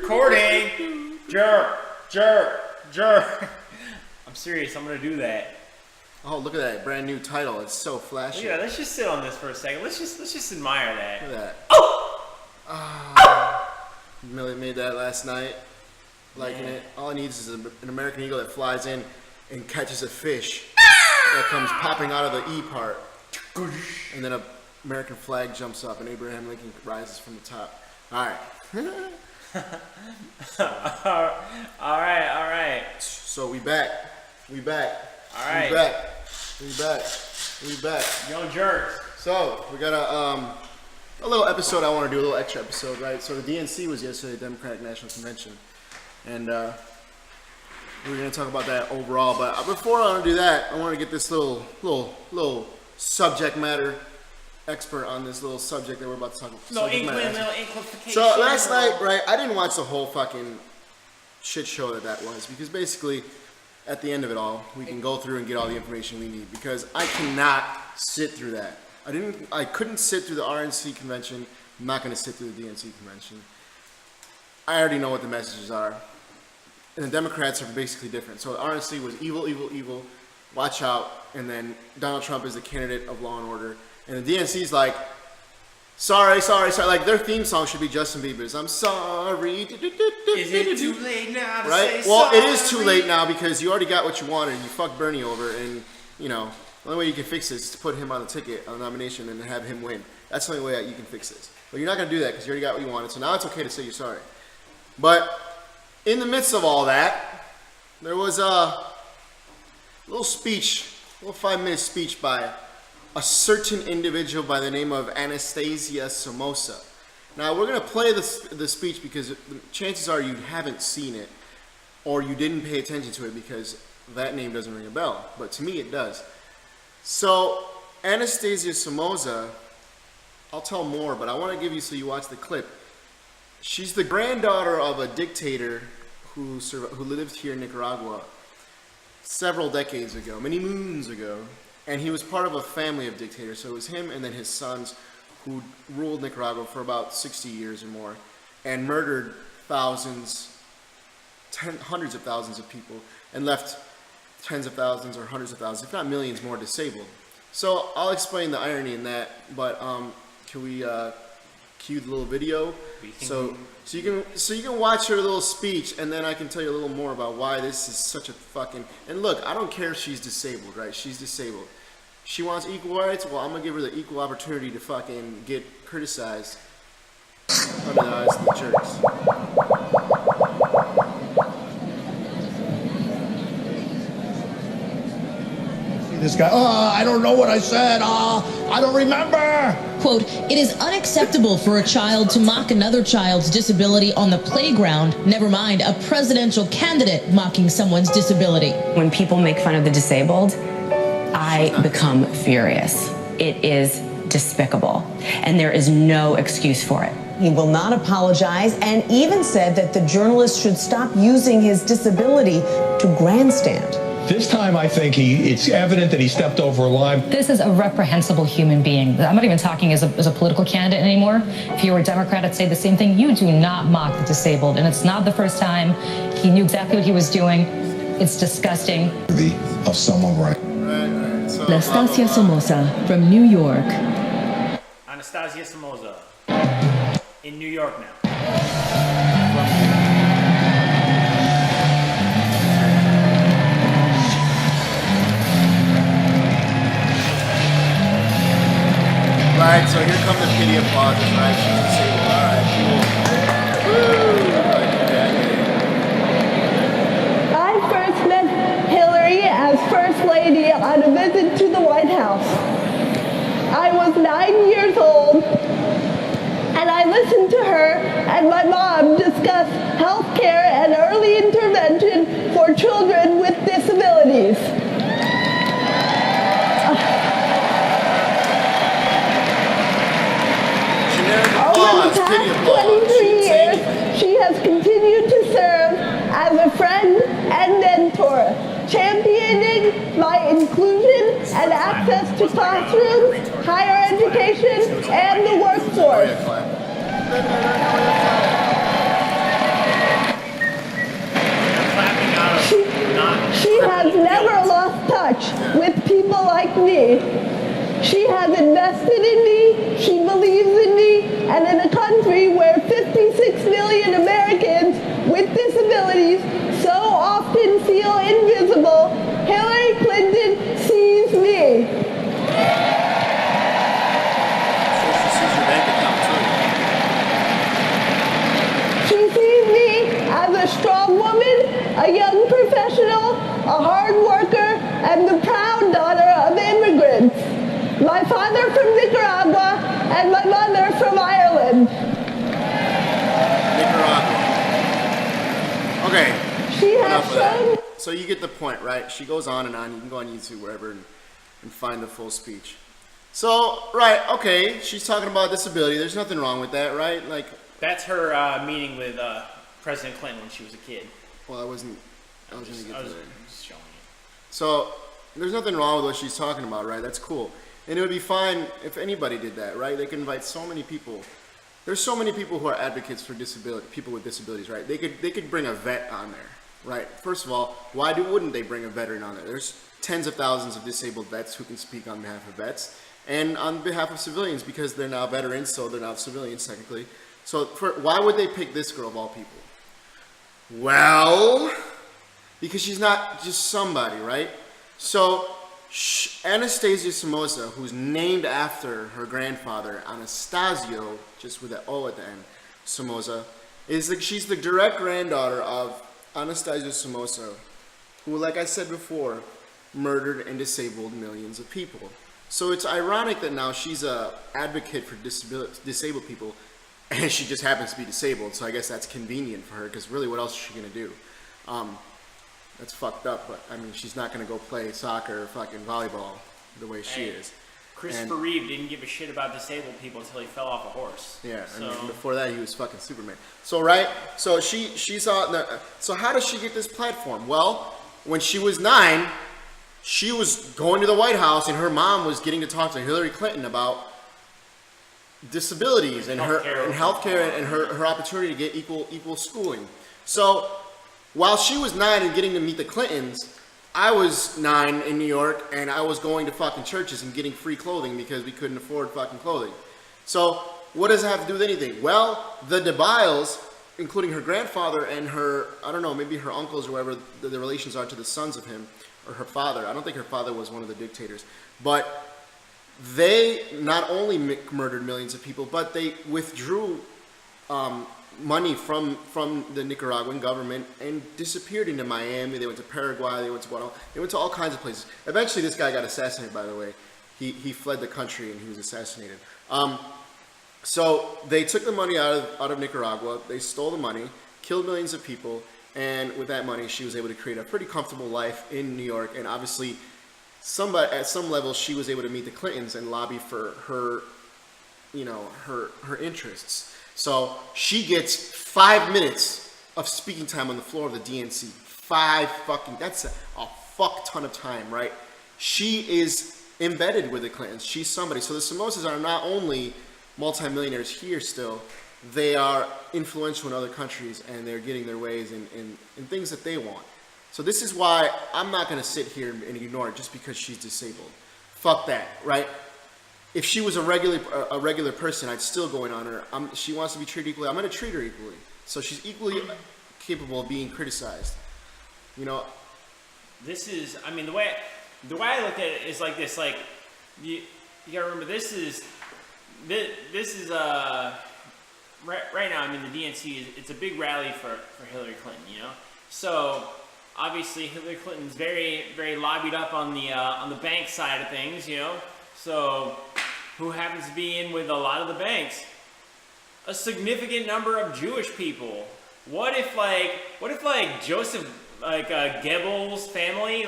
Recording. Jerk. I'm serious. I'm gonna do that. Oh, look at that brand new title. It's so flashy. Yeah, let's just sit on this for a second. Let's just admire that. Look at that. Oh! Millie made that last night. Liking it. All it needs is an American eagle that flies in and catches a fish that comes popping out of the E part. And then an American flag jumps up and Abraham Lincoln rises from the top. All right. All right. So we back. All right. We back. Young jerks. So we got a little episode I want to do, a little extra episode, right? So the DNC was yesterday, Democratic National Convention, and we're going to talk about that overall. But before I want to do that, I want to get this little subject matter expert on this little subject that we're about to talk about. Little amplification. So last night, right, I didn't watch the whole fucking shit show that was, because basically at the end of it all, we can go through and get all the information we need, because I cannot sit through that. I couldn't sit through the RNC convention. I'm not going to sit through the DNC convention. I already know what the messages are. And the Democrats are basically different. So the RNC was evil, watch out. And then Donald Trump is the candidate of law and order. And the DNC's like, sorry. Like, their theme song should be Justin Bieber's I'm sorry. Is it too late now to right? say Well, sorry? it is too late now, because you already got what you wanted. You fucked Bernie over, and, you know, the only way you can fix this is to put him on the ticket, on the nomination, and have him win. That's the only way that you can fix this. But you're not going to do that, because you already got what you wanted. So now it's okay to say you're sorry. But in the midst of all that, there was a little speech, a little 5-minute speech by a certain individual by the name of Anastasia Somoza. Now, we're going to play the speech because chances are you haven't seen it, or you didn't pay attention to it, because that name doesn't ring a bell. But to me, it does. So, Anastasia Somoza, I'll tell more, but I want to give you so you watch the clip. She's the granddaughter of a dictator who lived here in Nicaragua several decades ago, many moons ago. And he was part of a family of dictators. So it was him and then his sons who ruled Nicaragua for about 60 years or more and murdered thousands, hundreds of thousands of people, and left tens of thousands or hundreds of thousands, if not millions more, disabled. So I'll explain the irony in that, but can we cue the little video? So you can watch her little speech, and then I can tell you a little more about why this is such a fucking... And look, I don't care if she's disabled, right? She's disabled. She wants equal rights. Well, I'm gonna give her the equal opportunity to fucking get criticized under the eyes of the jerks. This guy, I don't know what I said. I don't remember. Quote, it is unacceptable for a child to mock another child's disability on the playground, never mind a presidential candidate mocking someone's disability. When people make fun of the disabled, I become furious. It is despicable, and there is no excuse for it. He will not apologize, and even said that the journalist should stop using his disability to grandstand. This time I think it's evident that he stepped over a line. This is a reprehensible human being. I'm not even talking as a political candidate anymore. If you were a Democrat, I'd say the same thing. You do not mock the disabled, and it's not the first time. He knew exactly what he was doing. It's disgusting. Of someone right. So, Anastasia Somoza from New York. Anastasia Somoza in New York now. Right, so here come the pity applauses, right? She's disabled, alright, cool. Woo! I first met Hillary as First Lady on a visit to the White House. I was 9 years old, and I listened to her and my mom discuss health care and early intervention for children with disabilities. Over the past 23 years, she has continued to serve as a friend and mentor, championing my inclusion and access to classrooms, higher education, and the workforce. a young professional, a hard worker, and the proud daughter of immigrants. My father from Nicaragua and my mother from Ireland. Nicaragua. Okay. She has Enough of that. shown. So you get the point, right? She goes on and on. You can go on YouTube, wherever, and find the full speech. So, right, okay, she's talking about disability. There's nothing wrong with that, right? Like, That's her meeting with President Clinton when she was a kid. well, I was going to get to that. Just showing you. So, there's nothing wrong with what she's talking about, right? That's cool. And it would be fine if anybody did that, right? They could invite so many people. There's so many people who are advocates for disability, people with disabilities, right? They could bring a vet on there, right? First of all, why wouldn't they bring a veteran on there? There's tens of thousands of disabled vets who can speak on behalf of vets and on behalf of civilians because they're now veterans, so they're now civilians technically. So why would they pick this girl of all people? Well, because she's not just somebody, right? So Anastasia Somoza, who's named after her grandfather, Anastasio, just with an O at the end, Somoza, she's the direct granddaughter of Anastasia Somoza, who, like I said before, murdered and disabled millions of people. So it's ironic that now she's a advocate for disabled people, and she just happens to be disabled, so I guess that's convenient for her, because really what else is she going to do? That's fucked up, but I mean, she's not going to go play soccer or fucking volleyball the way she is. Christopher Reeve didn't give a shit about disabled people until he fell off a horse. Yeah, so. I mean, before that he was fucking Superman. So right, so she's on. So how does she get this platform? Well, when she was 9, she was going to the White House, and her mom was getting to talk to Hillary Clinton about disabilities and healthcare and her opportunity to get equal schooling. So while she was 9 and getting to meet the Clintons, I was 9 in New York, and I was going to fucking churches and getting free clothing because we couldn't afford fucking clothing. So what does it have to do with anything? Well, the DeBiles, including her grandfather and her, I don't know, maybe her uncles or whatever the relations are to the sons of him, or her father. I don't think her father was one of the dictators. But they not only murdered millions of people, but they withdrew money from the Nicaraguan government and disappeared into Miami. They went to Paraguay, they went to Guatemala, they went to all kinds of places. Eventually this guy got assassinated, by the way. He fled the country and he was assassinated. So they took the money out of Nicaragua, they stole the money, killed millions of people, and with that money she was able to create a pretty comfortable life in New York, and obviously at some level she was able to meet the Clintons and lobby for her, her interests. So she gets 5 minutes of speaking time on the floor of the DNC. That's a fuck ton of time, right? She is embedded with the Clintons. She's somebody. So the Somozas are not only multimillionaires here still, they are influential in other countries, and they're getting their ways in things that they want. So this is why I'm not going to sit here and ignore it just because she's disabled. Fuck that, right? If she was a regular person, I'd still go in on her. She wants to be treated equally. I'm going to treat her equally. So she's equally capable of being criticized. This is, I mean, the way I look at it is like this. Like you gotta remember, this is right now. I mean, the DNC it's a big rally for Hillary Clinton. So obviously Hillary Clinton's very, very lobbied up on the bank side of things. So who happens to be in with a lot of the banks? A significant number of Jewish people. What if Joseph, Goebbels' family,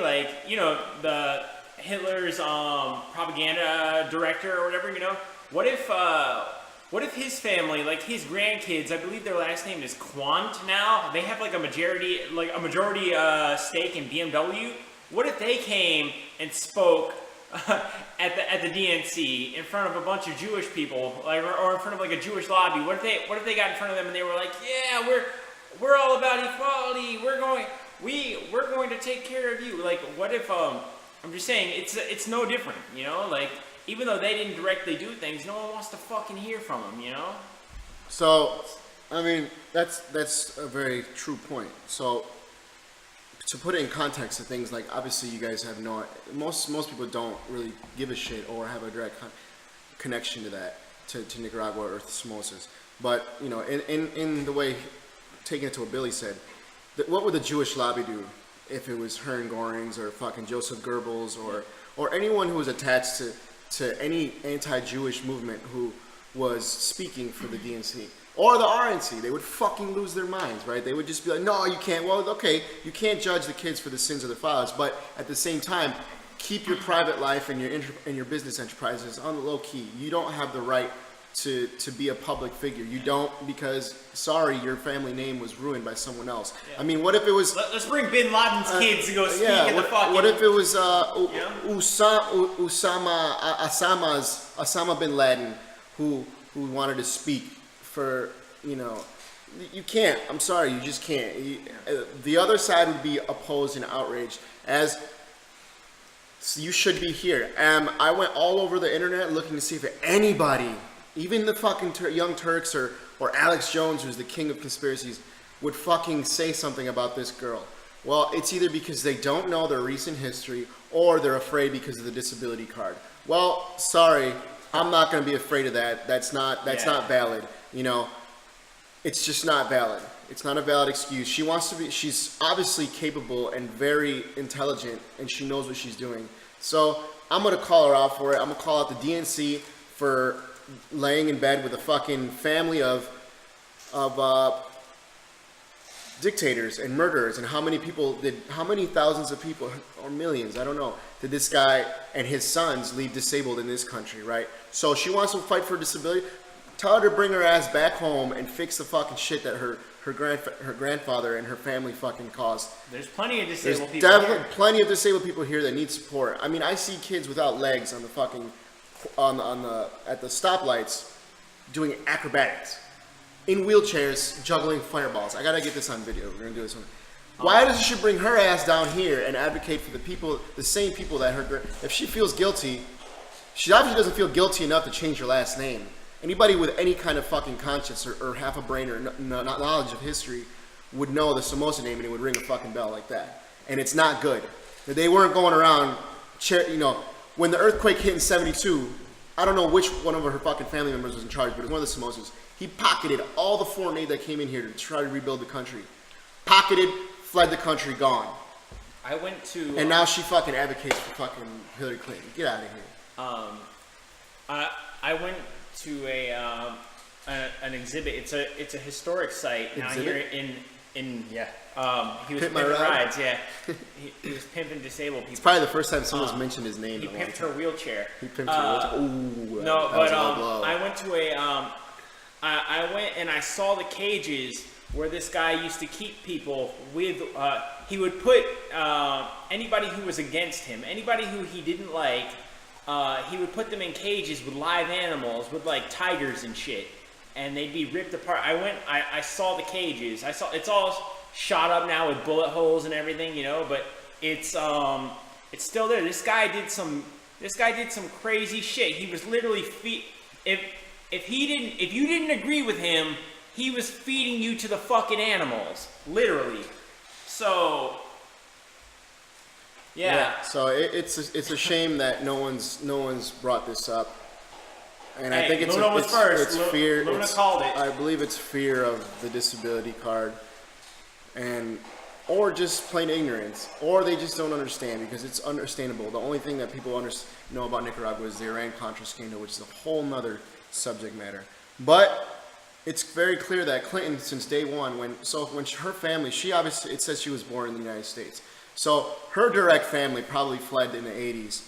the Hitler's propaganda director or whatever, what if his family, his grandkids, I believe their last name is Quant now, they have a majority stake in BMW. What if they came and spoke at the DNC in front of a bunch of Jewish people, or in front of a Jewish lobby? What if they got in front of them and they were like, yeah, we're all about equality. We're going to take care of you. What if I'm just saying it's no different, even though they didn't directly do things, no one wants to fucking hear from them, So, I mean, that's a very true point. So, to put it in context of things, obviously you guys have most people don't really give a shit or have a direct connection to that, to Nicaragua or the Somozas. But, in the way, taking it to what Billy said, what would the Jewish lobby do if it was Hermann Görings or fucking Joseph Goebbels or anyone who was attached to any anti-Jewish movement who was speaking for the DNC or the RNC? They would fucking lose their minds, right? They would just be like, no, you can't. Well, okay, you can't judge the kids for the sins of their fathers, but at the same time, keep your private life and your business enterprises on the low key. You don't have the right to be a public figure. You don't, because sorry, your family name was ruined by someone else. Yeah. I mean, what if it was? Let's bring Bin Laden's kids to go speak at the fucking. What if it was Osama bin Laden who wanted to speak for, you know? You can't. I'm sorry, you just can't. The other side would be opposed and outraged. As so you should be here. I went all over the internet looking to see if anybody, even the fucking Young Turks or Alex Jones, who's the king of conspiracies, would fucking say something about this girl. Well, it's either because they don't know their recent history or they're afraid because of the disability card. Well, sorry, I'm not going to be afraid of that. That's not valid. You know, it's just not valid. It's not a valid excuse. She's obviously capable and very intelligent, and she knows what she's doing. So I'm going to call her out for it. I'm going to call out the DNC for laying in bed with a fucking family of dictators and murderers. And how many thousands of people, or millions, I don't know, did this guy and his sons leave disabled in this country, right? So she wants to fight for disability. Tell her to bring her ass back home and fix the fucking shit that her grandfather and her family fucking caused. There's plenty of disabled people. There's definitely plenty of disabled people here that need support. I mean, I see kids without legs on the fucking at the stoplights doing acrobatics in wheelchairs, juggling fireballs. I gotta get this on video. We're gonna do this one. Why does she bring her ass down here and advocate for the same people that if she feels guilty, she obviously doesn't feel guilty enough to change her last name. Anybody with any kind of fucking conscience or half a brain or knowledge of history would know the Somoza name and it would ring a fucking bell like that. And it's not good. They weren't going around, when the earthquake hit in 72, I don't know which one of her fucking family members was in charge, but it was one of the Somozas. He pocketed all the foreign aid that came in here to try to rebuild the country. Pocketed, fled the country, gone. I went to... And now she fucking advocates for fucking Hillary Clinton. Get out of here. I went to an exhibit. It's a historic site now here in he was Pimp my pimping ride? rides. Yeah, he was pimping disabled people. It's probably the first time someone's mentioned his name. He pimped her wheelchair. He pimped her wheelchair. Ooh, no, but I went to I went and I saw the cages where this guy used to keep people with. He would put anybody who was against him, anybody who he didn't like. He would put them in cages with live animals, with like tigers and shit, and they'd be ripped apart. I saw the cages. It's all shot up now with bullet holes and everything, but it's still there. This guy did some crazy shit. He was literally if you didn't agree with him, he was feeding you to the fucking animals, literally. So. Yeah. So it's a shame that no one's brought this up, and I think it's fear. Luna called it. I believe it's fear of the disability card, or just plain ignorance, or they just don't understand because it's understandable. The only thing that people know about Nicaragua is the Iran-Contra scandal, which is a whole nother subject matter. But it's very clear that Clinton, since day one, when her family, it says she was born in the United States. So her direct family probably fled in the 80s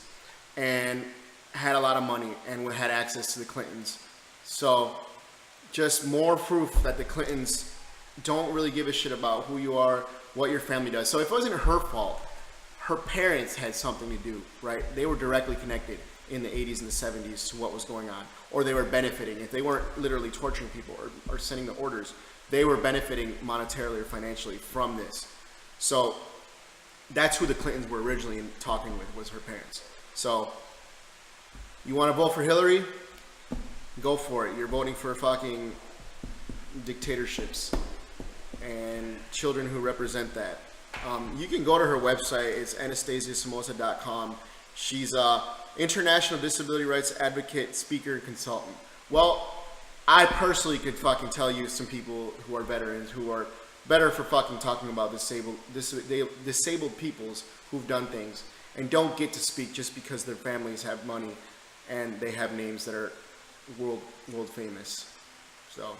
and had a lot of money and had access to the Clintons. So just more proof that the Clintons don't really give a shit about who you are, what your family does. So if it wasn't her fault, her parents had something to do, right? They were directly connected in the 80s and the 70s to what was going on. Or they were benefiting. If they weren't literally torturing people or sending the orders, they were benefiting monetarily or financially from this. So that's who the Clintons were originally talking with, was her parents. So, you want to vote for Hillary? Go for it. You're voting for fucking dictatorships and children who represent that. You can go to her website. It's anastasiasomoza.com. She's a international disability rights advocate, speaker, and consultant. Well, I personally could fucking tell you some people who are veterans who are better for fucking talking about disabled peoples who've done things and don't get to speak just because their families have money and they have names that are world famous. So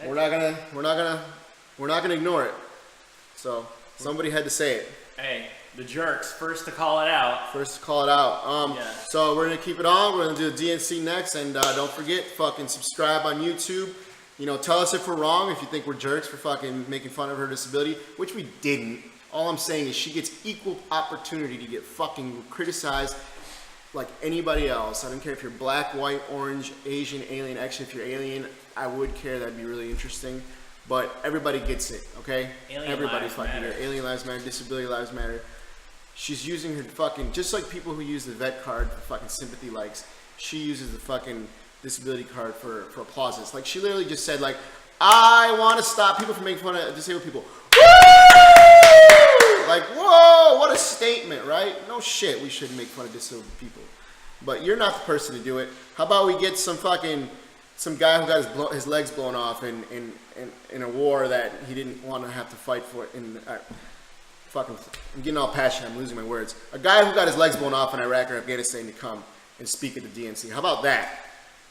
we're not gonna ignore it. So somebody had to say it. Hey, the jerks first to call it out. Yeah. So we're gonna keep it on. We're gonna do the DNC next, and don't forget, fucking subscribe on YouTube. You know, tell us if we're wrong, if you think we're jerks for fucking making fun of her disability, which we didn't. All I'm saying is she gets equal opportunity to get fucking criticized like anybody else. I don't care if you're black, white, orange, Asian, alien. Actually, if you're alien, I would care. That'd be really interesting. But everybody gets it, okay? Everybody fucking here. Alien lives matter. Disability lives matter. She's using her fucking, just like people who use the vet card for fucking sympathy likes, she uses the fucking disability card for applauses. Like, she literally just said, like, I want to stop people from making fun of disabled people. Woo! Like, whoa, what a statement, right? No shit, we shouldn't make fun of disabled people. But you're not the person to do it. How about we get some guy who got his legs blown off in a war that he didn't want to have to fight for I'm getting all passionate, I'm losing my words. A guy who got his legs blown off in Iraq or Afghanistan to come and speak at the DNC. How about that?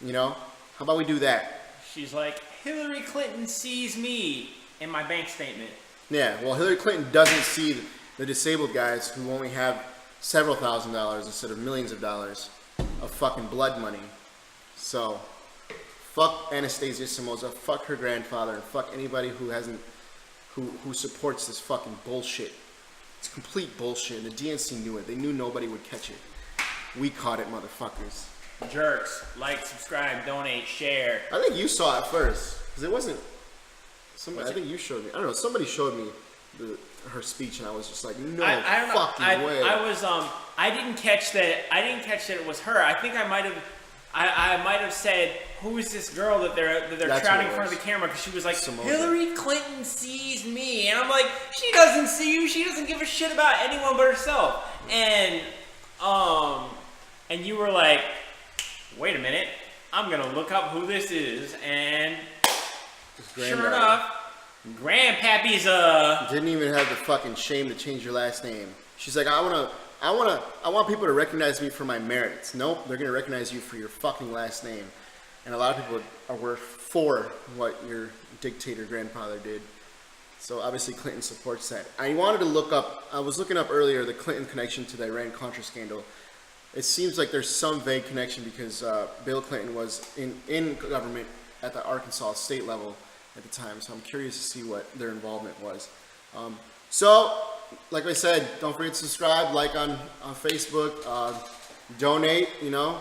You know? How about we do that? She's like, Hillary Clinton sees me in my bank statement. Yeah, well, Hillary Clinton doesn't see the disabled guys who only have several $1,000s instead of millions of dollars of fucking blood money. So, fuck Anastasia Somoza, fuck her grandfather, and fuck anybody who supports this fucking bullshit. It's complete bullshit, and the DNC knew it. They knew nobody would catch it. We caught it, motherfuckers. Jerks, like, subscribe, donate, share. I think you saw it first, because it wasn't... I think you showed me. I don't know, somebody showed me her speech, and I was just like, no I don't know. fucking way. I didn't catch that it was her. I think I might have said, who is this girl that they're shouting in front of the camera? Because she was like, Somoza. Hillary Clinton sees me. And I'm like, she doesn't see you. She doesn't give a shit about anyone but herself. And you were like, wait a minute. I'm going to look up who this is. And sure enough, Grandpappy's didn't even have the fucking shame to change your last name. She's like, I want people to recognize me for my merits. Nope, they're gonna recognize you for your fucking last name. And a lot of people were for what your dictator grandfather did. So obviously Clinton supports that. I was looking up earlier the Clinton connection to the Iran-Contra scandal. It seems like there's some vague connection because Bill Clinton was in government at the Arkansas state level at the time. So I'm curious to see what their involvement was. So, like I said, don't forget to subscribe, like on Facebook, donate, you know.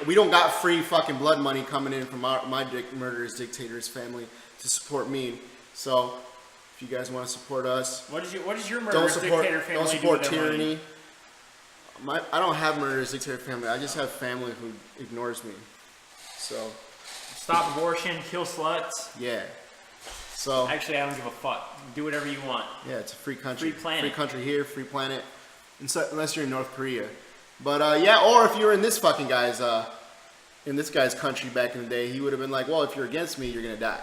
We don't got free fucking blood money coming in from my murderous dictator's family to support me. So, if you guys want to support us, what is your murderous dictator family? Don't support tyranny. I don't have murderous dictator family. I just have family who ignores me. So, stop abortion, kill sluts. Yeah. So actually, I don't give a fuck. Do whatever you want. Yeah, it's a free country. Free planet. Free country here, free planet. Unless you're in North Korea. But yeah, or if you were in this fucking guy's country back in the day, he would have been like, well, if you're against me, you're gonna die.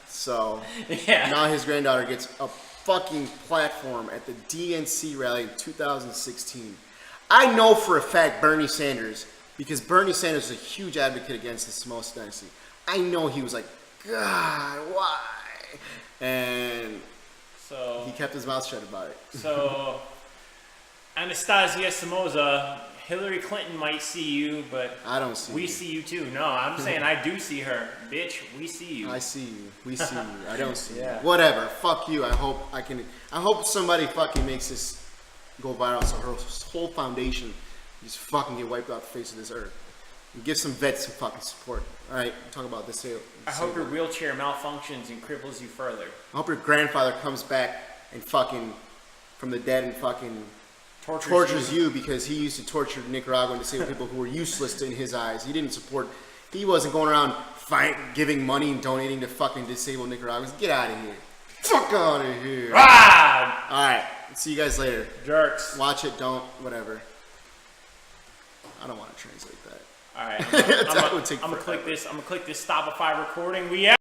So yeah. Now his granddaughter gets a fucking platform at the DNC rally in 2016. I know for a fact Bernie Sanders, because Bernie Sanders is a huge advocate against the Somoza dynasty. I know he was like, God, why? And so he kept his mouth shut about it. So Anastasia Somoza, Hillary Clinton might see you, but I don't see you. We see you too. No, I'm saying I do see her. Bitch, we see you. I see you. We see you. I don't see you. Whatever. Fuck you. I hope somebody fucking makes this go viral so her whole foundation just fucking get wiped off the face of this earth. And give some vets some fucking support. Alright, talk about this. I hope your wheelchair malfunctions and cripples you further. I hope your grandfather comes back and fucking from the dead and fucking tortures you because he used to torture Nicaraguan disabled people who were useless in his eyes. He wasn't going around giving money and donating to fucking disabled Nicaraguans. Get out of here. Fuck out of here. Ah! Alright, see you guys later. Jerks. Watch it, don't, whatever. I don't want to translate that. Alright, I'm gonna click this. I'm gonna click this Stopify recording. We out.